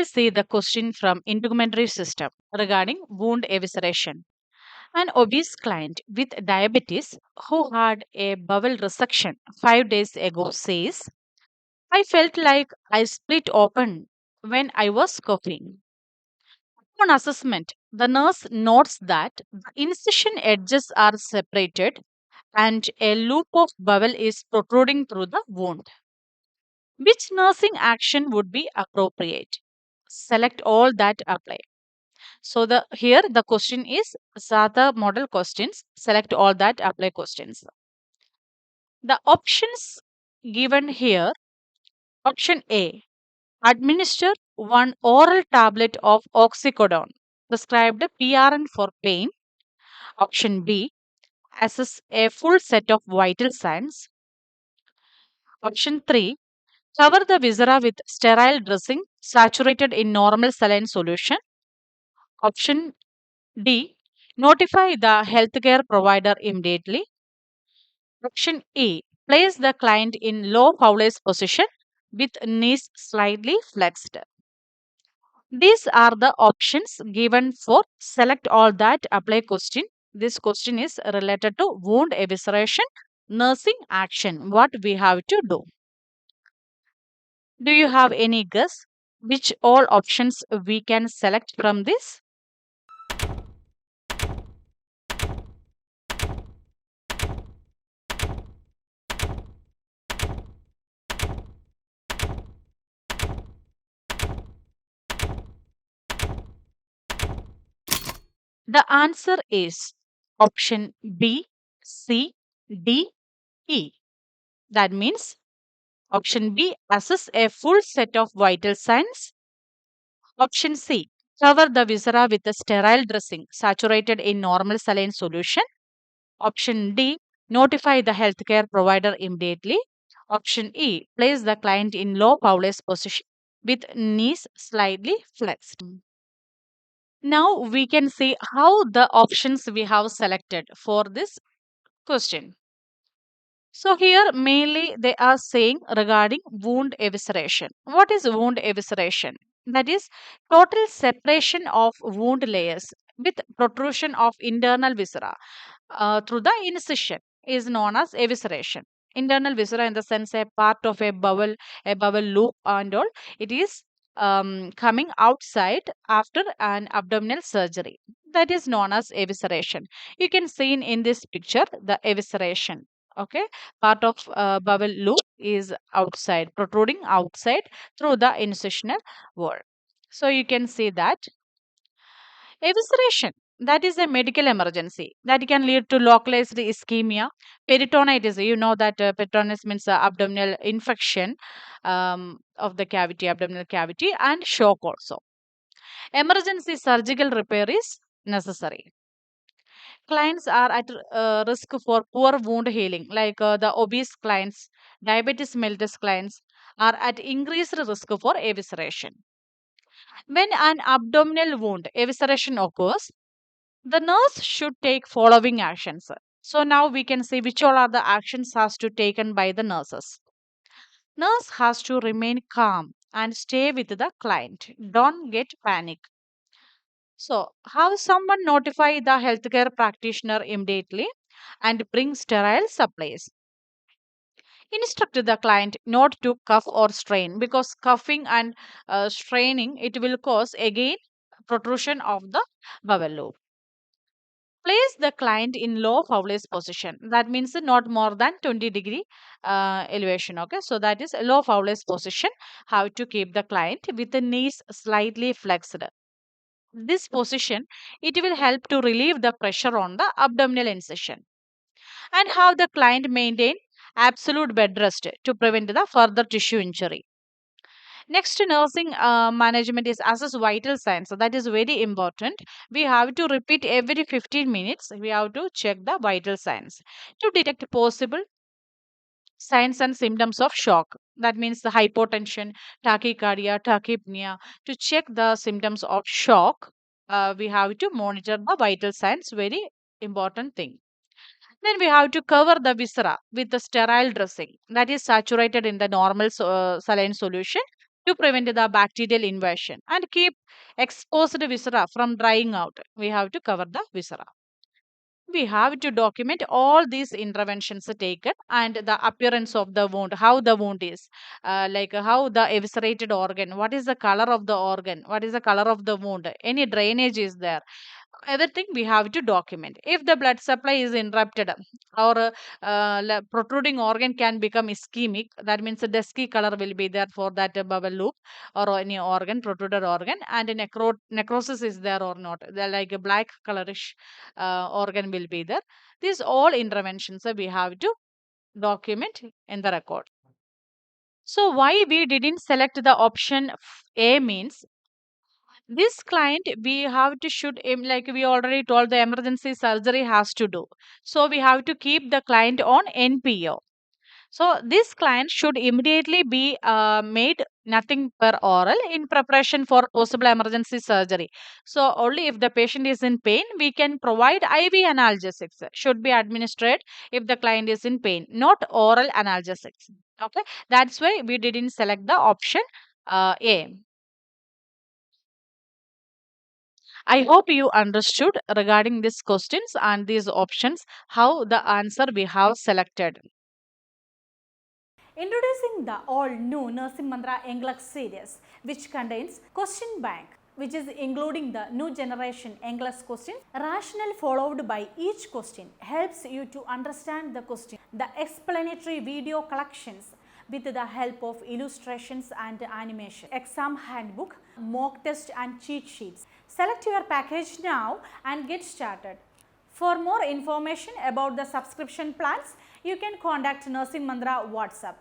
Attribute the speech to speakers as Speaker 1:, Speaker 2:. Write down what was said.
Speaker 1: will see the question from integumentary system regarding wound evisceration. An obese client with diabetes who had a bowel resection 5 days ago says, I felt like I split open when I was coughing. On assessment, the nurse notes that the incision edges are separated and a loop of bowel is protruding through the wound. Which nursing action would be appropriate? Select all that apply. So the here the question is SATA model questions. Select all that apply questions. The options given here, option A, administer one oral tablet of oxycodone, prescribed PRN for pain. Option B, assess a full set of vital signs. Option 3, cover the viscera with sterile dressing saturated in normal saline solution. Option D, notify the healthcare provider immediately. Option E, place the client in low Fowler's position with knees slightly flexed. These are the options given for select all that apply question. This question is related to wound evisceration, nursing action. What we have to do? Do you have any guess which all options we can select from this? The answer is option B, C, D, E. That means option B, assess a full set of vital signs. Option C, cover the viscera with a sterile dressing saturated in normal saline solution. Option D, notify the healthcare provider immediately. Option E, place the client in low Fowler's position with knees slightly flexed. Now we can see how the options we have selected for this question. So here mainly they are saying regarding wound evisceration. What is wound evisceration? That is total separation of wound layers with protrusion of internal viscera through the incision is known as evisceration. Internal viscera in the sense a part of a bowel loop and all. It is coming outside after an abdominal surgery. That is known as evisceration. You can see in this picture the evisceration. Okay, part of bowel loop is outside, protruding outside through the incisional wall. So you can see that evisceration, that is a medical emergency that can lead to localized ischemia, peritonitis. You know that peritonitis means abdominal infection of the cavity, abdominal cavity, and shock also. Emergency surgical repair is necessary. Clients are at risk for poor wound healing, like the obese clients, diabetes mellitus clients are at increased risk for evisceration. When an abdominal wound evisceration occurs, the nurse should take following actions. So now we can see which all are the actions has to taken by the nurses. Nurse has to remain calm and stay with the client. Don't get panic. So, have someone notify the healthcare practitioner immediately and bring sterile supplies. Instruct the client not to cough or strain, because coughing and straining it will cause again protrusion of the bowel loop. Place the client in low Fowler's position. That means not more than 20-degree elevation. Okay, so that is low Fowler's position. How to keep the client with the knees slightly flexed. This position it will help to relieve the pressure on the abdominal incision, and have the client maintain absolute bed rest to prevent the further tissue injury. Next, nursing management is assess vital signs. So that is very important. We have to repeat every 15 minutes. We have to check the vital signs to detect possible signs and symptoms of shock. That means the hypotension, tachycardia, tachypnea. To check the symptoms of shock, we have to monitor the vital signs. Very important thing. Then we have to cover the viscera with the sterile dressing that is saturated in the normal saline solution. to prevent the bacterial invasion and keep exposed viscera from drying out. We have to cover the viscera. We have to document all these interventions taken and the appearance of the wound, how the wound is, like how the eviscerated organ, what is the color of the organ, what is the color of the wound, any drainage is there, everything we have to document. If the blood supply is interrupted or protruding organ can become ischemic, that means the dusky color will be there for that bubble loop or any organ, protruded organ, and necrosis is there or not. They're like a black colorish organ will be there. These all interventions we have to document in the record. So why we didn't select the option A means this client we have to should like we already told the emergency surgery has to do, so we have to keep the client on NPO. So this client should immediately be made nothing per oral in preparation for possible emergency surgery. So only if the patient is in pain we can provide IV analgesics should be administered if the client is in pain, not oral analgesics. Okay, that's why we didn't select the option A. I hope you understood regarding these questions and these options how the answer we have selected.
Speaker 2: Introducing the all-new Nursing Manthra NCLEX series, which contains question bank, which is including the new generation NCLEX question. Rationale followed by each question helps you to understand the question. The explanatory video collections with the help of illustrations and animation. Exam handbook, mock test and cheat sheets. Select your package now and get started. For more information about the subscription plans, you can contact Nursing Manthra WhatsApp.